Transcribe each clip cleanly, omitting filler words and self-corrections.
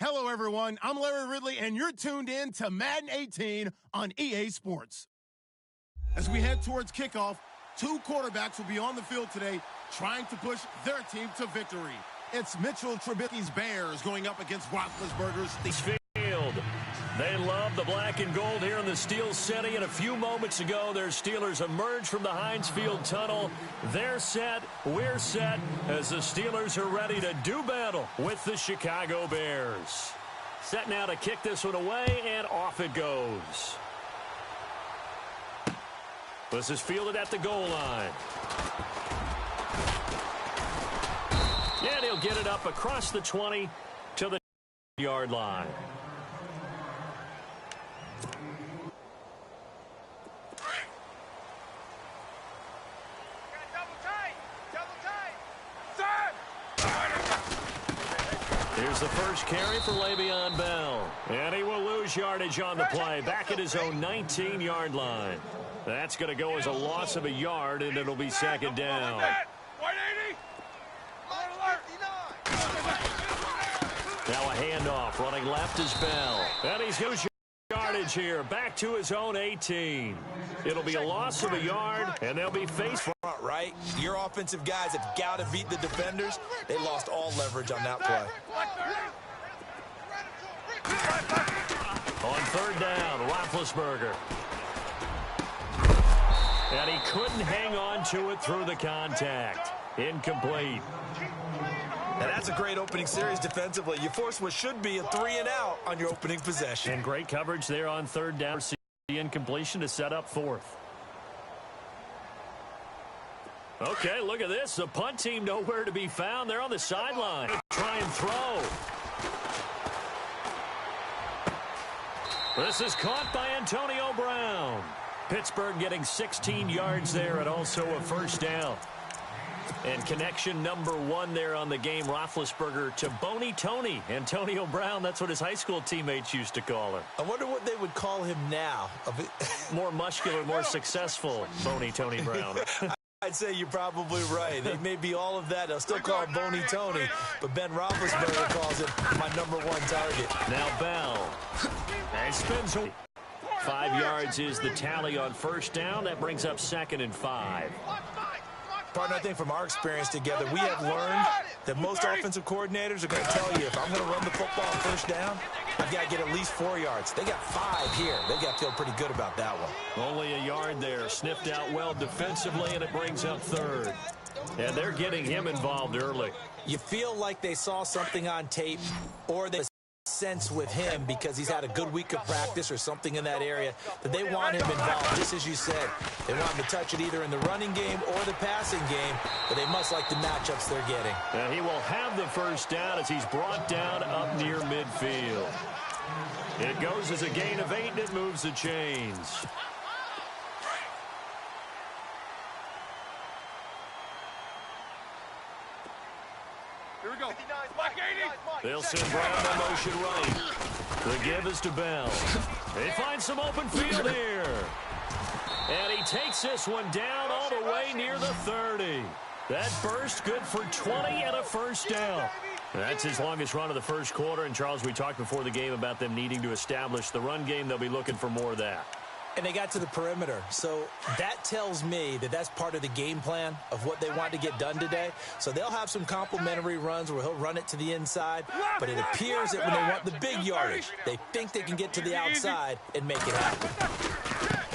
Hello, everyone. I'm Larry Ridley, and you're tuned in to Madden 18 on EA Sports. As we head towards kickoff, two quarterbacks will be on the field today trying to push their team to victory. It's Mitchell Trubisky's Bears going up against Roethlisberger's field. They love the black and gold here in the Steel City, and a few moments ago, their Steelers emerged from the Heinz Field tunnel. They're set, we're set, as the Steelers are ready to do battle with the Chicago Bears. Set now to kick this one away, and off it goes. This is fielded at the goal line. And he'll get it up across the 20 to the yard line. Here's the first carry for Le'Veon Bell. And he will lose yardage on the play. Back at his own 19-yard line. That's going to go as a loss of a yard, and it'll be second down. Now a handoff. Running left is Bell. And he's going to yardage here. Back to his own 18. It'll be a loss of a yard, and they'll be faced front right. Your offensive guys have got to beat the defenders. They lost all leverage on that play. On third down, Roethlisberger. And he couldn't hang on to it through the contact. Incomplete. And that's a great opening series defensively. You force what should be a 3-and-out on your opening possession. And great coverage there on third down. The incompletion to set up fourth. Okay, look at this. The punt team nowhere to be found. They're on the sideline. Try and throw. This is caught by Antonio Brown. Pittsburgh getting 16 yards there and also a first down. And connection number one there on the game, Roethlisberger to Boney Tony. Antonio Brown, that's what his high school teammates used to call him. I wonder what they would call him now. More muscular, more successful Boney Tony Brown. I'd say you're probably right. They may be all of that. They'll still call him Boney Tony, but Ben Roethlisberger calls it my #1 target. Now Bell. And spins. 5 yards is the tally on first down. That brings up 2nd and 5. Partner, I think from our experience together, we have learned that most offensive coordinators are going to tell you, if I'm going to run the football on first down, I've got to get at least 4 yards. They got 5 here. They got to feel pretty good about that one. Only a yard there. Sniffed out well defensively, and it brings up 3rd. And they're getting him involved early. You feel like they saw something on tape, or they sense with him because he's had a good week of practice or something in that area that they want him involved. Just as you said, they want him to touch it either in the running game or the passing game, but they must like the matchups they're getting. And he will have the first down as he's brought down up near midfield. It goes as a gain of 8, and it moves the chains. Here we go. They'll send Brown to motion right. The give is to Bell. They find some open field here. And he takes this one down all the way near the 30. That burst good for 20 and a first down. That's his longest run of the first quarter. And, Charles, we talked before the game about them needing to establish the run game. They'll be looking for more of that. And they got to the perimeter. So that tells me that that's part of the game plan of what they want to get done today. So they'll have some complimentary runs where he'll run it to the inside. But it appears that when they want the big yardage, they think they can get to the outside and make it happen.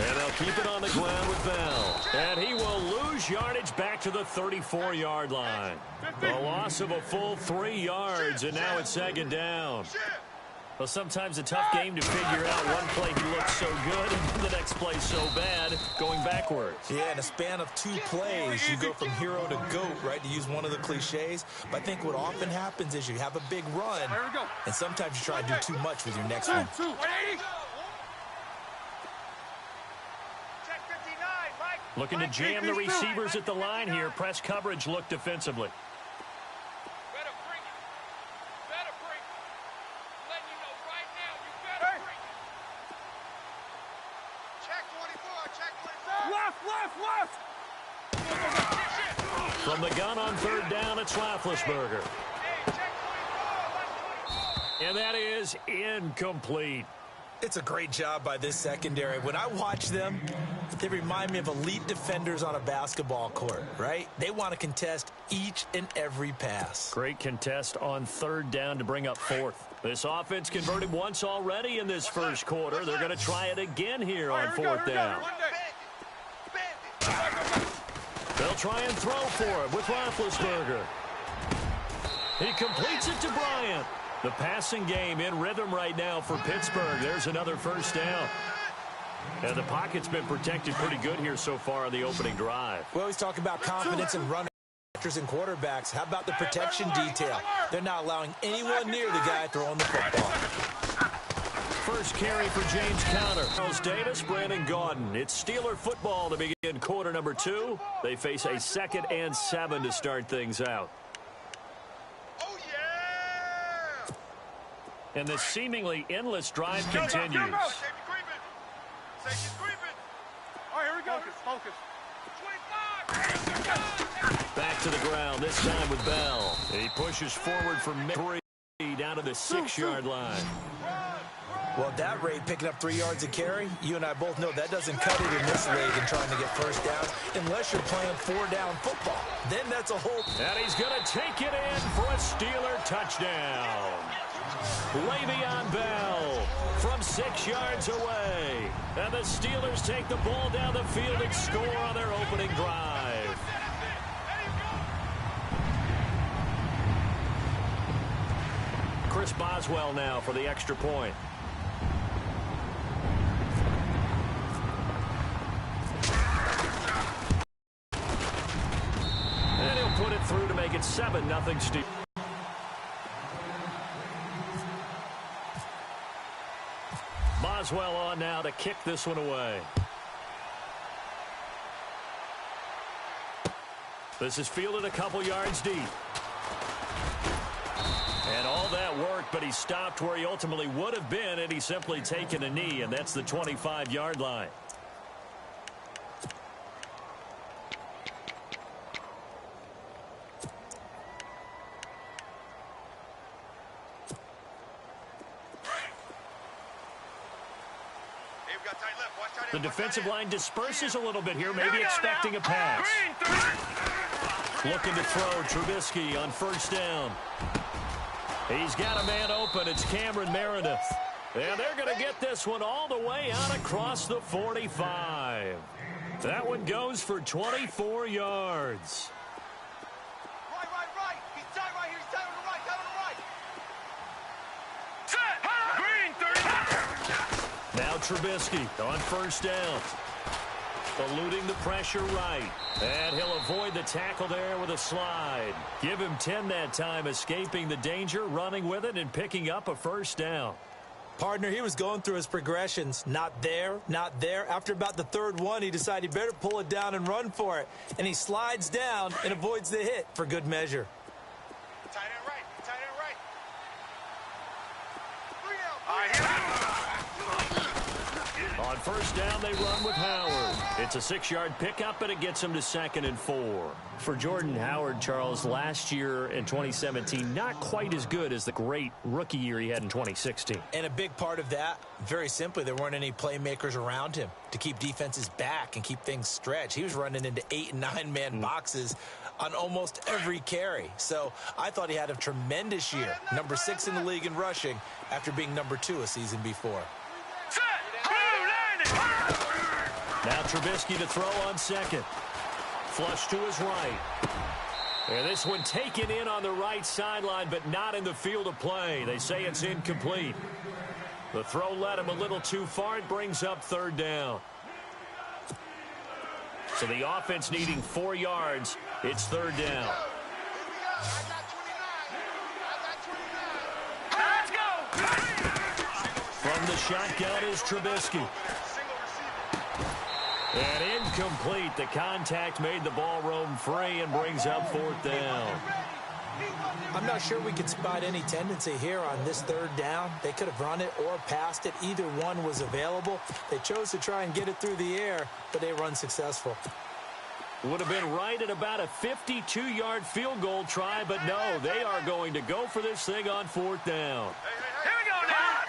And they'll keep it on the ground with Bell. And he will lose yardage back to the 34-yard line. A loss of a full 3 yards, and now it's 2nd down. Well, sometimes a tough game to figure out. One play he looks so good, and the next play so bad, going backwards. Yeah, in a span of 2 plays, you go from hero to GOAT, right, to use one of the cliches. But I think what often happens is you have a big run, and sometimes you try to do too much with your next one. Looking to jam the receivers at the line here. Press coverage look defensively. From the gun on third down, it's Roethlisberger. And that is incomplete. It's a great job by this secondary. When I watch them, they remind me of elite defenders on a basketball court, right? They want to contest each and every pass. Great contest on third down to bring up fourth. This offense converted once already in this first quarter. They're going to try it again here on fourth down. They'll try and throw for it with Roethlisberger. He completes it to Bryant. The passing game in rhythm right now for Pittsburgh. There's another first down. And the pocket's been protected pretty good here so far on the opening drive. We always talk about confidence in runners and quarterbacks. How about the protection detail? They're not allowing anyone near the guy throwing the football. First carry for James Conner. Charles Davis, Brandon Gaudin. It's Steeler football to begin quarter number 2. They face a 2nd and 7 to start things out. And the seemingly endless drive continues. All right, here we go. Focus. Back to the ground, this time with Bell. He pushes forward from 3 down to the 6-yard line. Well, at that rate, picking up 3 yards a carry, you and I both know that doesn't cut it in this league in trying to get first downs unless you're playing 4-down football. Then that's a whole... And he's going to take it in for a Steeler touchdown. Le'Veon Bell from 6 yards away. And the Steelers take the ball down the field and score on their opening drive. Chris Boswell now for the extra point. And he'll put it through to make it 7-0 Steelers. Boswell on now to kick this one away. This is fielded a couple yards deep. And all that work, but he stopped where he ultimately would have been had he simply taken a knee, and that's the 25-yard line. The defensive line disperses a little bit here, maybe expecting a pass. Looking to throw Trubisky on first down. He's got a man open. It's Cameron Meredith. And they're going to get this one all the way out across the 45. That one goes for 24 yards. Right. He's tight right here. He's tight on the right. Now Trubisky on first down. Eluding the pressure right. And he'll avoid the tackle there with a slide. Give him 10 that time, escaping the danger, running with it, and picking up a first down. Partner, he was going through his progressions. Not there, not there. After about the third one, he decided he better pull it down and run for it. And he slides down and avoids the hit for good measure. Tight end right. On first down, they run with Howard. It's a 6-yard pickup, and it gets him to 2nd and 4. For Jordan Howard, Charles, last year in 2017, not quite as good as the great rookie year he had in 2016. And a big part of that, very simply, there weren't any playmakers around him to keep defenses back and keep things stretched. He was running into 8- and 9-man boxes on almost every carry. So I thought he had a tremendous year, number 6 in the league in rushing after being number 2 a season before. Now Trubisky to throw on second. Flush to his right. And this one taken in on the right sideline, but not in the field of play. They say it's incomplete. The throw led him a little too far. It brings up third down. So the offense needing 4 yards. It's third down. From the shotgun is Trubisky. And incomplete. The contact made the ball roam free and brings up fourth down. I'm not sure we could spot any tendency here on this third down. They could have run it or passed it. Either one was available. They chose to try and get it through the air, but they were unsuccessful. Would have been right at about a 52-yard field goal try, but no, they are going to go for this thing on 4th down. Here we go now.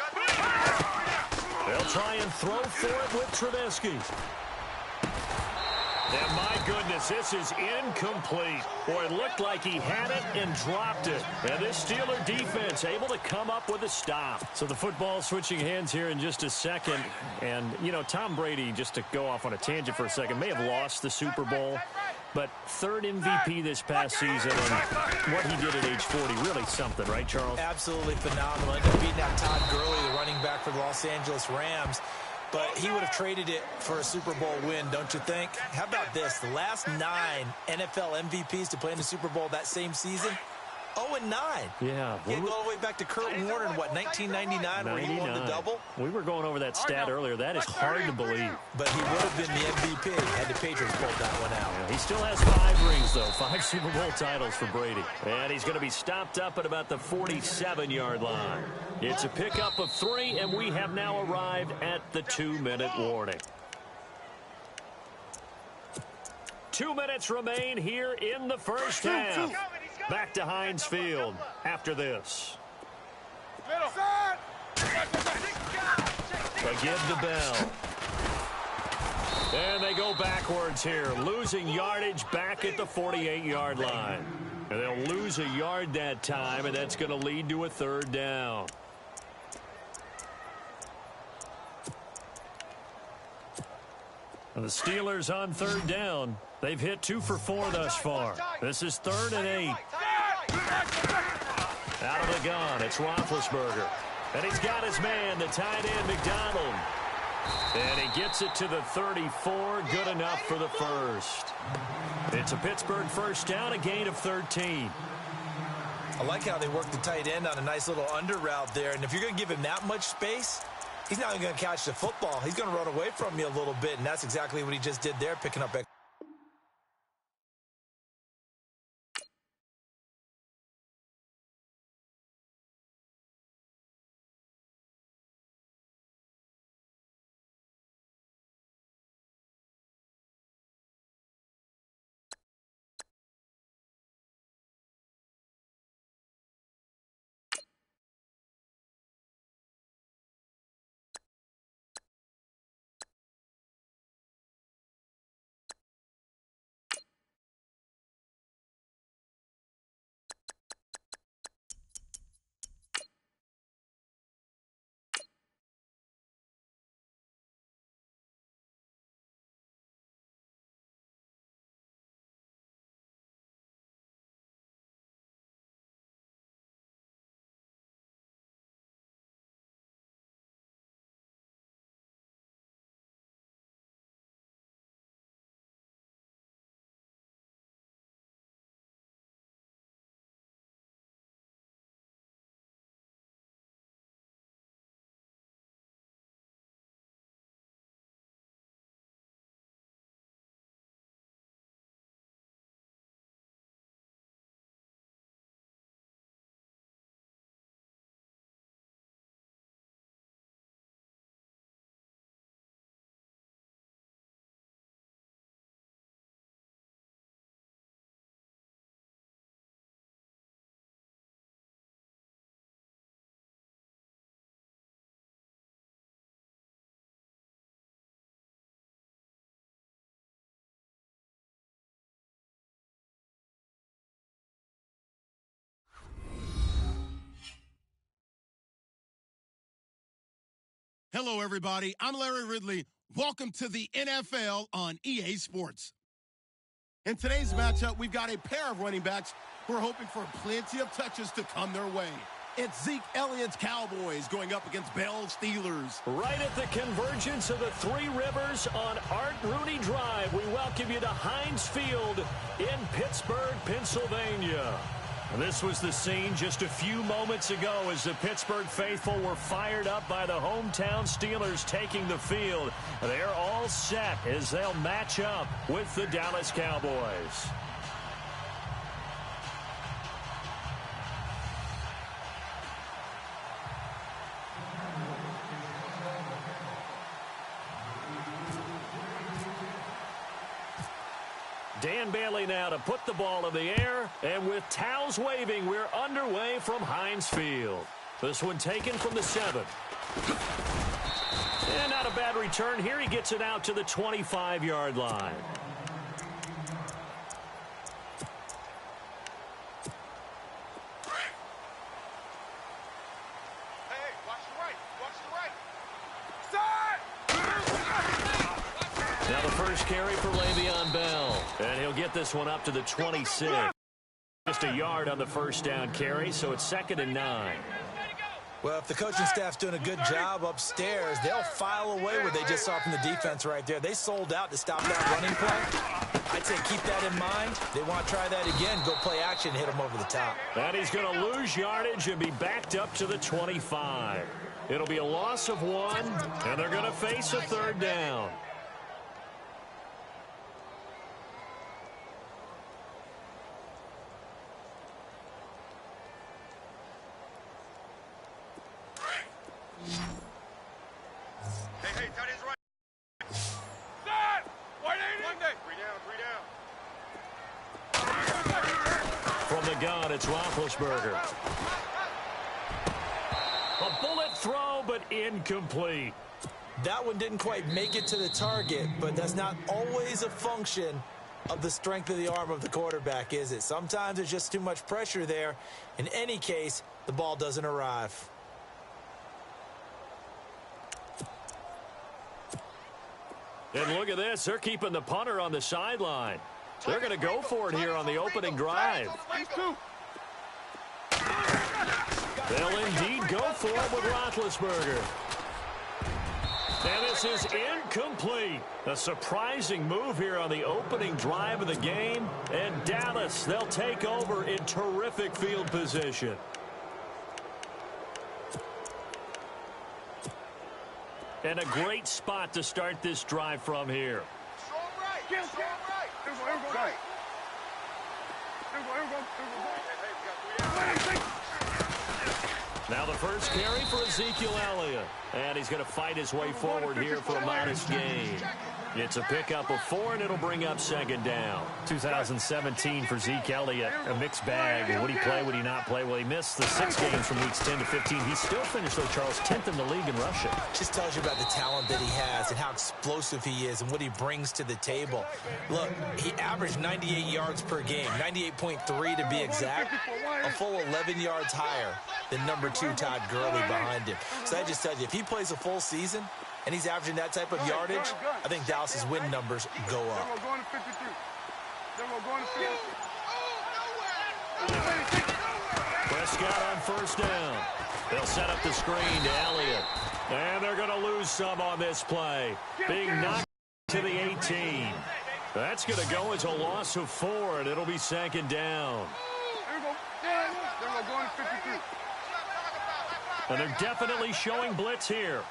They'll try and throw for it with Trubisky. And my goodness, this is incomplete. Boy, it looked like he had it and dropped it. And this Steeler defense able to come up with a stop. So the football switching hands here in just a second. And, you know, Tom Brady, just to go off on a tangent for a second, may have lost the Super Bowl. But 3rd MVP this past season, and what he did at age 40, really something, right, Charles? Absolutely phenomenal. Ended up beating out Todd Gurley, the running back for the Los Angeles Rams. But he would have traded it for a Super Bowl win, don't you think? How about this? The last 9 NFL MVPs to play in the Super Bowl that same season, 0-9. Yeah. You go all the way back to Kurt Warner in, what, 1999, where he won the double? We were going over that stat earlier. That is hard to believe. But he would have been the MVP had the Patriots pulled that one out. Yeah, he still has 5 rings, though. 5 Super Bowl titles for Brady. And he's going to be stopped up at about the 47-yard line. It's a pickup of 3, and we have now arrived at the 2-minute warning. 2 minutes remain here in the first half. Back to Heinz Field after this. They give to Bell. And they go backwards here, losing yardage back at the 48-yard line. And they'll lose a yard that time, and that's going to lead to a 3rd down. And the Steelers on 3rd down. They've hit 2 for 4 thus far. This is 3rd and 8. Out of the gun, it's Roethlisberger. And he's got his man, the tight end, McDonald. And he gets it to the 34, good enough for the first. It's a Pittsburgh first down, a gain of 13. I like how they work the tight end on a nice little under route there. And if you're going to give him that much space, he's not even going to catch the football. He's going to run away from you a little bit, and that's exactly what he just did there, picking up. Hello, everybody. I'm Larry Ridley. Welcome to the NFL on EA Sports. In today's matchup, we've got a pair of running backs who are hoping for plenty of touches to come their way. It's Zeke Elliott's Cowboys going up against Bell's Steelers. Right at the convergence of the Three Rivers on Art Rooney Drive, we welcome you to Heinz Field in Pittsburgh, Pennsylvania. This was the scene just a few moments ago as the Pittsburgh faithful were fired up by the hometown Steelers taking the field. They're all set as they'll match up with the Dallas Cowboys. Dan Bailey now to put the ball in the air, and with towels waving, we're underway from Heinz Field. This one taken from the 7. And not a bad return here. He gets it out to the 25-yard line. Hey, watch the right. Watch the right. Now the first carry for Le'Veon Bell. And he'll get this one up to the 26. Just a yard on the first down carry, so it's 2nd and 9. Well, if the coaching staff's doing a good job upstairs, they'll file away what they just saw from the defense right there. They sold out to stop that running play. I'd say keep that in mind. They want to try that again, go play action, hit them over the top. And he's going to lose yardage and be backed up to the 25. It'll be a loss of 1, and they're going to face a 3rd down. Hey, tight end's right. Set! 180! 3 down. From the gun, it's Roethlisberger. A bullet throw, but incomplete. That one didn't quite make it to the target, but that's not always a function of the strength of the arm of the quarterback, is it? Sometimes there's just too much pressure there. In any case, the ball doesn't arrive. And look at this. They're keeping the punter on the sideline. They're going to go for it here on the opening drive. They'll indeed go for it with Roethlisberger. And this is incomplete. A surprising move here on the opening drive of the game. And Dallas, they'll take over in terrific field position. And a great spot to start this drive from here. Strong right. Strong right. Now the first carry for Ezekiel Elliott. And he's going to fight his way forward here for a modest gain. It's a pickup of 4, and it'll bring up 2nd down. 2017 for Zeke Elliott, a mixed bag. Would he play, would he not play? Well, he missed the 6 games from weeks 10 to 15. He still finished, though, Charles, 10th in the league in rushing. Just tells you about the talent that he has and how explosive he is and what he brings to the table. Look, he averaged 98 yards per game, 98.3 to be exact, a full 11 yards higher than number 2 Todd Gurley behind him. So that just tells you, if he plays a full season and he's averaging that type of yardage, I think Dallas's win numbers go up. Prescott on first down. They'll set up the screen to Elliott. And they're going to lose some on this play. Being knocked to the 18. That's going to go as a loss of 4, and it'll be 2nd down. And they're definitely showing blitz here.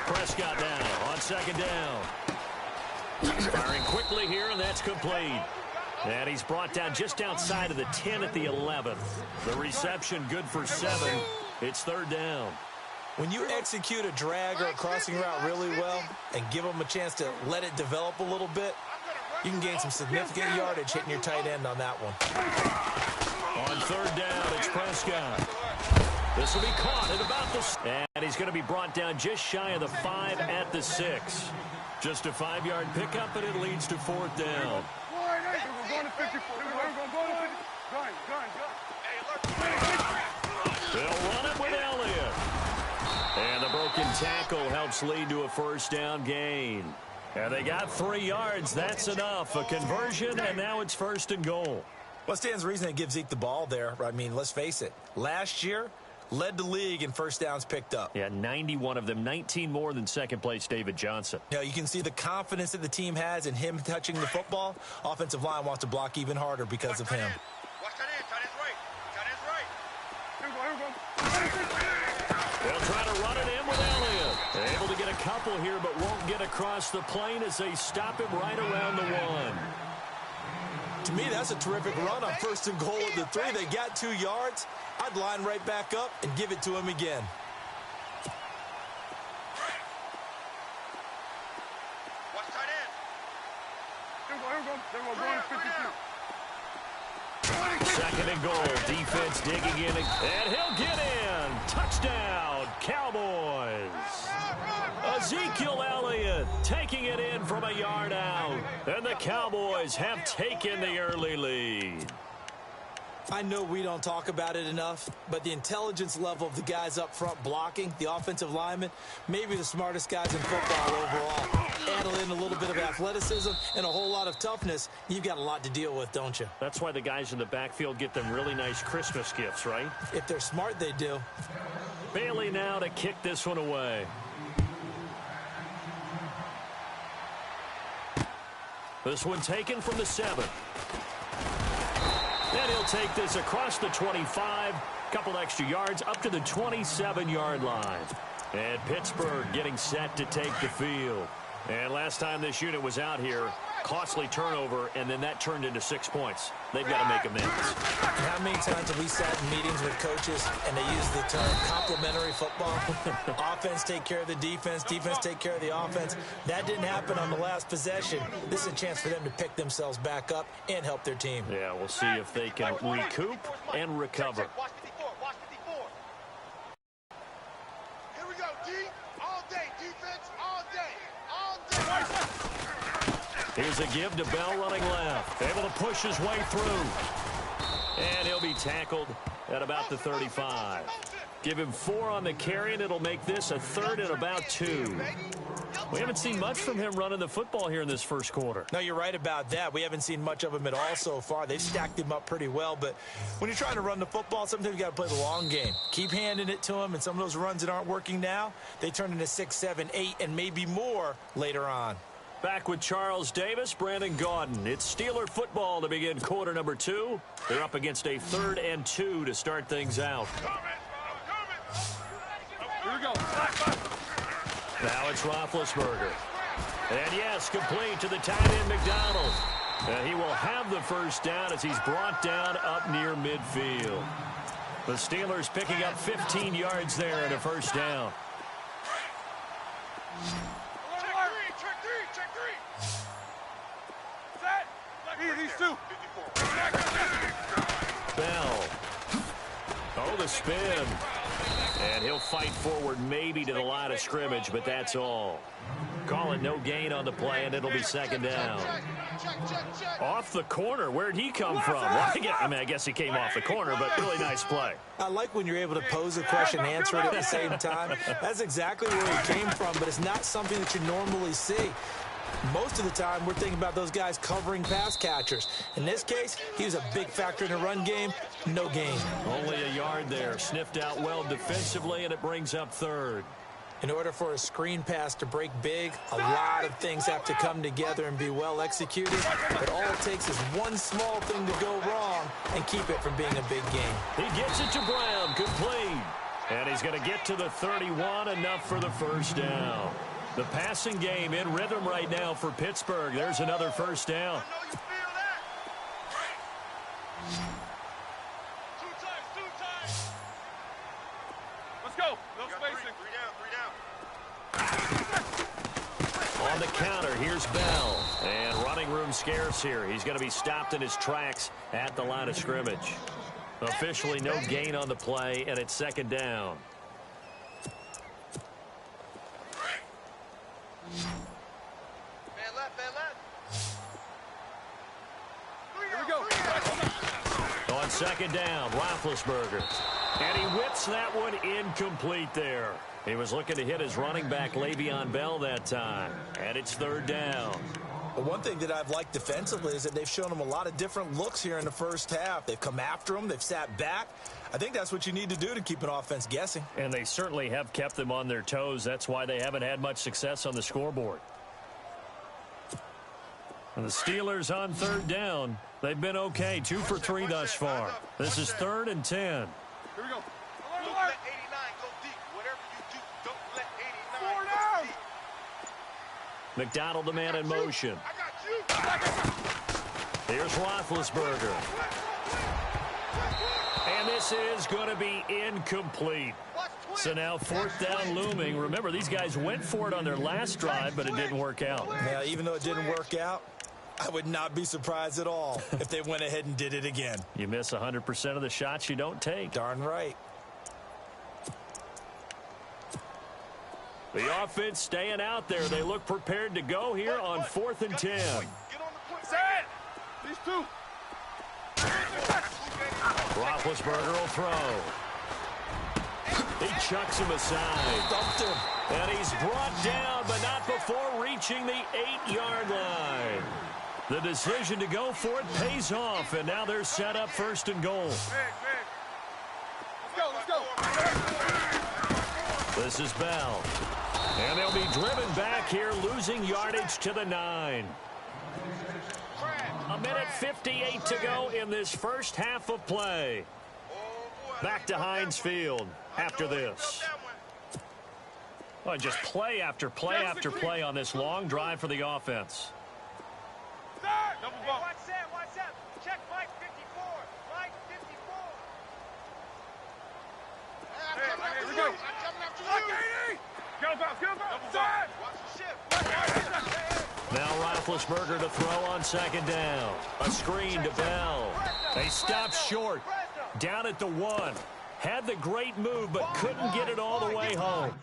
Prescott down on 2nd down. Firing quickly here, and that's complete. And he's brought down just outside of the 10 at the 11th. The reception good for 7. It's 3rd down. When you execute a drag or a crossing route really well and give them a chance to let it develop a little bit, you can gain some significant yardage hitting your tight end on that one. On 3rd down, it's Prescott. This will be caught at about the... And he's going to be brought down just shy of the 5 at the 6. Just a 5-yard pickup, and it leads to 4th down. They'll run it with Elliott. And the broken tackle helps lead to a 1st down gain. And they got 3 yards. That's enough. A conversion, and now it's 1st and goal. What stands to reason to give Zeke the ball there? I mean, let's face it. Last year, led the league in 1st downs picked up. Yeah, 91 of them, 19 more than 2nd place David Johnson. Now, you can see the confidence that the team has in him touching the football. Offensive line wants to block even harder because of him. Watch that end. Tight end's right. They'll try to run it in with Elliott. Able to get a couple here, but won't get across the plane as they stop him right around the 1. To me, that's a terrific run on 1st and goal at the 3. They got 2 yards. I'd line right back up and give it to him again. Watch tight end. Here we go. Going 52. 2nd and goal. Defense digging in, and he'll get in. Touchdown, Cowboys. Ezekiel Elliott taking it in from a yard out. And the Cowboys have taken the early lead. I know we don't talk about it enough, but the intelligence level of the guys up front blocking, the offensive linemen, maybe the smartest guys in football overall. Add in a little bit of athleticism and a whole lot of toughness, you've got a lot to deal with, don't you? That's why the guys in the backfield get them really nice Christmas gifts, right? If they're smart, they do. Bailey now to kick this one away. This one taken from the 7. And he'll take this across the 25. Couple extra yards up to the 27-yard line. And Pittsburgh getting set to take the field. And last time this unit was out here, costly turnover, and then that turned into 6 points. They've got to make amends. How many times have we sat in meetings with coaches and they use the term complementary football? Offense take care of the defense, defense take care of the offense. That didn't happen on the last possession. This is a chance for them to pick themselves back up and help their team. Yeah, we'll see if they can recoup and recover. Watch 54. Watch 54. Here we go, D. All day. Defense all day. All day. Here's a give to Bell running left. Able to push his way through. And he'll be tackled at about the 35. Give him 4 on the carry, and it'll make this a 3rd and about 2. We haven't seen much from him running the football here in this first quarter. No, you're right about that. We haven't seen much of him at all so far. They've stacked him up pretty well, but when you're trying to run the football, sometimes you got to play the long game. Keep handing it to him, and some of those runs that aren't working now, they turn into 6, 7, 8, and maybe more later on. Back with Charles Davis, Brandon Gaudin. It's Steeler football to begin quarter number 2. They're up against a 3rd and 2 to start things out. Here we go. Now it's Roethlisberger. And yes, complete to the tight end McDonald. And he will have the first down as he's brought down up near midfield. The Steelers picking up 15 yards there and a first down. Check three. Set. These 2. Bell. Oh, the spin. And he'll fight forward maybe to the line of scrimmage, but that's all. Call it no gain on the play, and it'll be 2nd down. Off the corner. Where'd he come from? Well, I guess he came off the corner, but really nice play. I like when you're able to pose a question and answer it at the same time. That's exactly where he came from, but it's not something that you normally see. Most of the time, we're thinking about those guys covering pass catchers. In this case, he was a big factor in the run game. No gain. Only a yard there. Sniffed out well defensively, and it brings up 3rd. In order for a screen pass to break big, a lot of things have to come together and be well executed. But all it takes is one small thing to go wrong and keep it from being a big game. He gets it to Brown, complete. And he's going to get to the 31, enough for the first down. The passing game in rhythm right now for Pittsburgh. There's another first down. Two times. Let's go. No spacing. Three down. On the counter, here's Bell. And running room scarce here. He's going to be stopped in his tracks at the line of scrimmage. Officially no gain on the play, and it's 2nd down. Man left. Here we go. On 2nd down, Roethlisberger. And he whips that one incomplete there. He was looking to hit his running back, Le'Veon Bell, that time. And it's 3rd down. But one thing that I've liked defensively is that they've shown him a lot of different looks here in the first half. They've come after him. They've sat back. I think that's what you need to do to keep an offense guessing. And they certainly have kept them on their toes. That's why they haven't had much success on the scoreboard. And the Steelers on 3rd down. They've been okay, 2 for 3 thus far. This is 3rd and 10. Here we go. Don't let 89 go deep. Whatever you do, don't let 89 4 go down. deep. McDonald, the man in motion. I got you. Here's Roethlisberger. And this is going to be incomplete. So now 4th down looming. Remember, these guys went for it on their last drive, but it didn't work out. Now, even though it didn't work out, I would not be surprised at all if they went ahead and did it again. You miss 100% of the shots you don't take. Darn right. The offense staying out there. They look prepared to go here on 4th and 10. Set. These two. Roethlisberger will throw. He chucks him aside. Dumped him. And he's brought down, but not before reaching the 8-yard line. The decision to go for it pays off, and now they're set up 1st and goal. Let's go. This is Bell. And they'll be driven back here, losing yardage to the 9. A minute 58 to go in this first half of play. Back to Heinz Field after this. Well, just play after play after play on this long drive for the offense. Double ball. Watch that. Check Mike 54. Mike 54. Here we go. I'm coming after you. Get him out. Watch the shift. Now Roethlisberger to throw on 2nd down. A screen to Bell. They stopped short. Down at the 1. Had the great move, but couldn't get it all the way home.